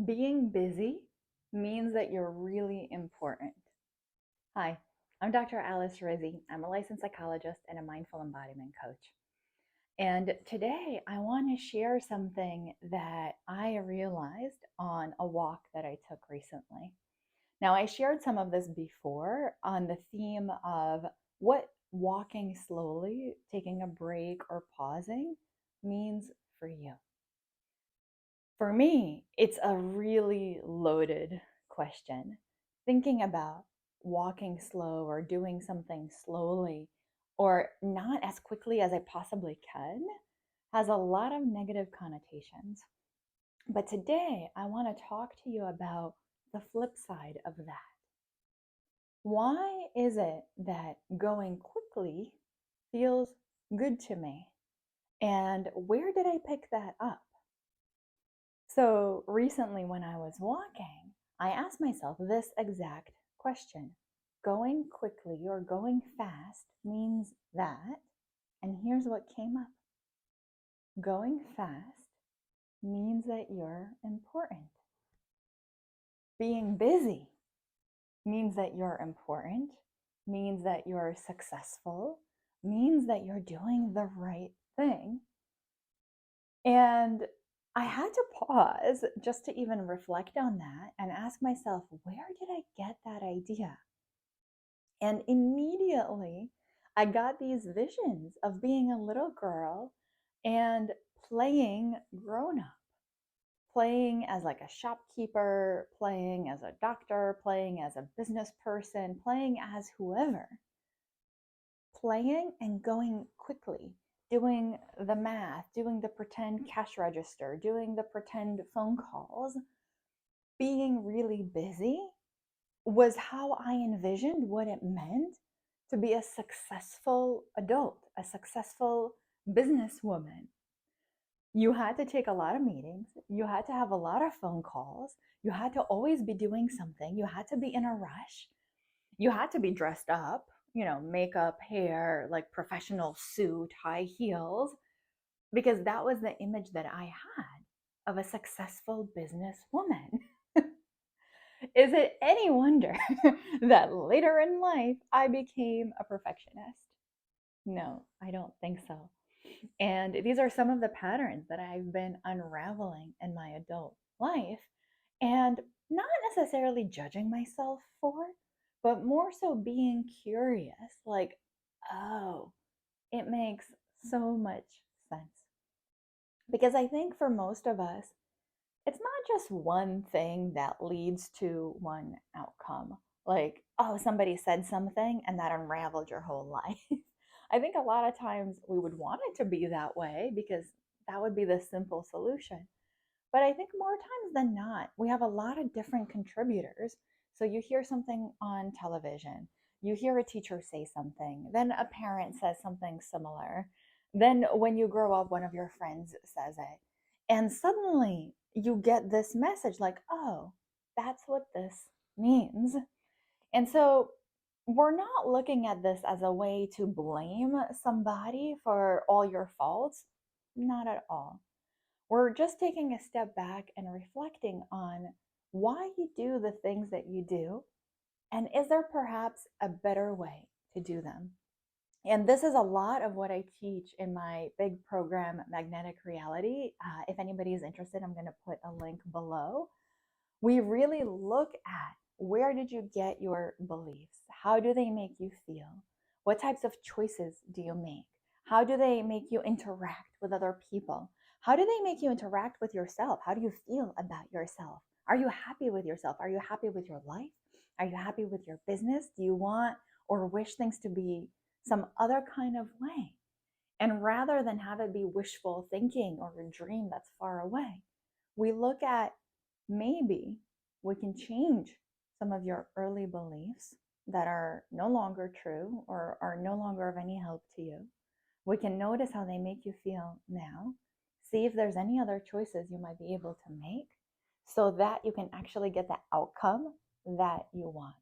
Being busy means that you're really important. Hi, I'm Dr. Alice Rizzi. I'm a licensed psychologist and a mindful embodiment coach. And today I want to share something that I realized on a walk that I took recently. Now, I shared some of this before on the theme of what walking slowly, taking a break, or pausing means for you. For me, it's a really loaded question. Thinking about walking slow or doing something slowly or not as quickly as I possibly can has a lot of negative connotations. But today, I want to talk to you about the flip side of that. Why is it that going quickly feels good to me? And where did I pick that up? So recently, when I was walking, I asked myself this exact question. Going quickly or going fast means that, and here's what came up. Going fast means that you're important. Being busy means that you're important, means that you're successful, means that you're doing the right thing. And I had to pause just to even reflect on that and ask myself, where did I get that idea? And immediately I got these visions of being a little girl and playing grown up, playing as like a shopkeeper, playing as a doctor, playing as a business person, playing as whoever, playing and going quickly, doing the math, doing the pretend cash register, doing the pretend phone calls, being really busy was how I envisioned what it meant to be a successful adult, a successful businesswoman. You had to take a lot of meetings, you had to have a lot of phone calls, you had to always be doing something, you had to be in a rush, you had to be dressed up, makeup, hair, like professional suit, high heels, because that was the image that I had of a successful businesswoman. Is it any wonder that later in life I became a perfectionist? No, I don't think so. And these are some of the patterns that I've been unraveling in my adult life and not necessarily judging myself for, but more so being curious like, oh, it makes so much sense. Because I think for most of us, it's not just one thing that leads to one outcome. Like, oh, somebody said something and that unraveled your whole life. I think a lot of times we would want it to be that way because that would be the simple solution. But I think more times than not, we have a lot of different contributors. So you hear something on television, you hear a teacher say something, then a parent says something similar. Then when you grow up, one of your friends says it. And suddenly you get this message like, oh, that's what this means. And so we're not looking at this as a way to blame somebody for all your faults. Not at all. We're just taking a step back and reflecting on why you do the things that you do, and is there perhaps a better way to do them? And this is a lot of what I teach in my big program, Magnetic Reality. If anybody is interested, I'm going to put a link below. We really look at where did you get your beliefs? How do they make you feel? What types of choices do you make? How do they make you interact with other people? How do they make you interact with yourself? How do you feel about yourself? Are you happy with yourself? Are you happy with your life? Are you happy with your business? Do you want or wish things to be some other kind of way? And rather than have it be wishful thinking or a dream that's far away, we look at maybe we can change some of your early beliefs that are no longer true or are no longer of any help to you. We can notice how they make you feel now, see if there's any other choices you might be able to make so that you can actually get the outcome that you want,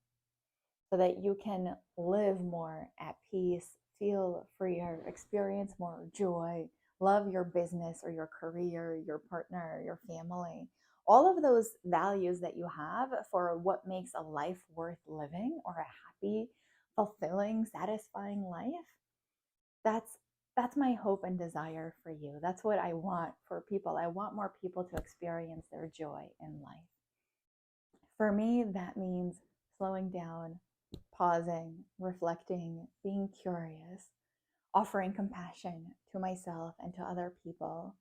so that you can live more at peace, feel freer, experience more joy, love your business or your career, your partner, your family, all of those values that you have for what makes a life worth living, or a happy, fulfilling, satisfying life, that's that's my hope and desire for you. That's what I want for people. I want more people to experience their joy in life. For me, that means slowing down, pausing, reflecting, being curious, offering compassion to myself and to other people,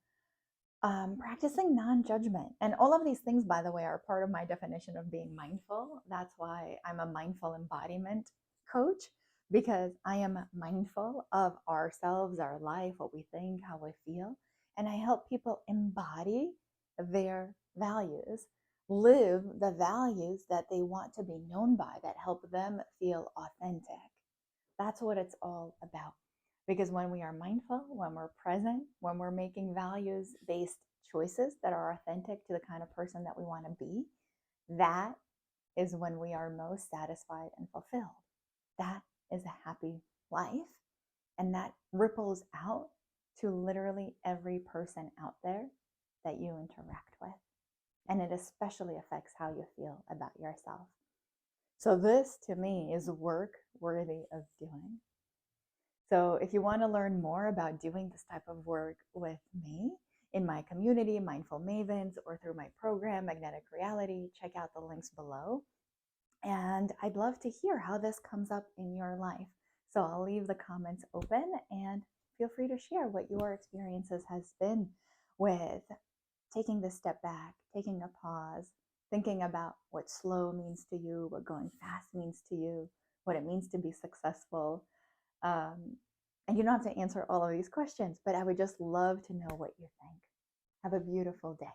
practicing non judgment. And all of these things, by the way, are part of my definition of being mindful. That's why I'm a mindful embodiment coach, because I am mindful of ourselves, our life, what we think, how we feel. And I help people embody their values, live the values that they want to be known by, that help them feel authentic. That's what it's all about. Because when we are mindful, when we're present, when we're making values based choices that are authentic to the kind of person that we want to be, that is when we are most satisfied and fulfilled. That is a happy life. And that ripples out to literally every person out there that you interact with. And it especially affects how you feel about yourself. So, this to me is work worthy of doing. So, if you want to learn more about doing this type of work with me in my community, Mindful Mavens, or through my program, Magnetic Reality, check out the links below. And I'd love to hear how this comes up in your life. So, I'll leave the comments open, and feel free to share what your experiences has been with taking this step back, taking a pause, thinking about what slow means to you, what going fast means to you, what it means to be successful. And you don't have to answer all of these questions, but I would just love to know what you think. Have a beautiful day.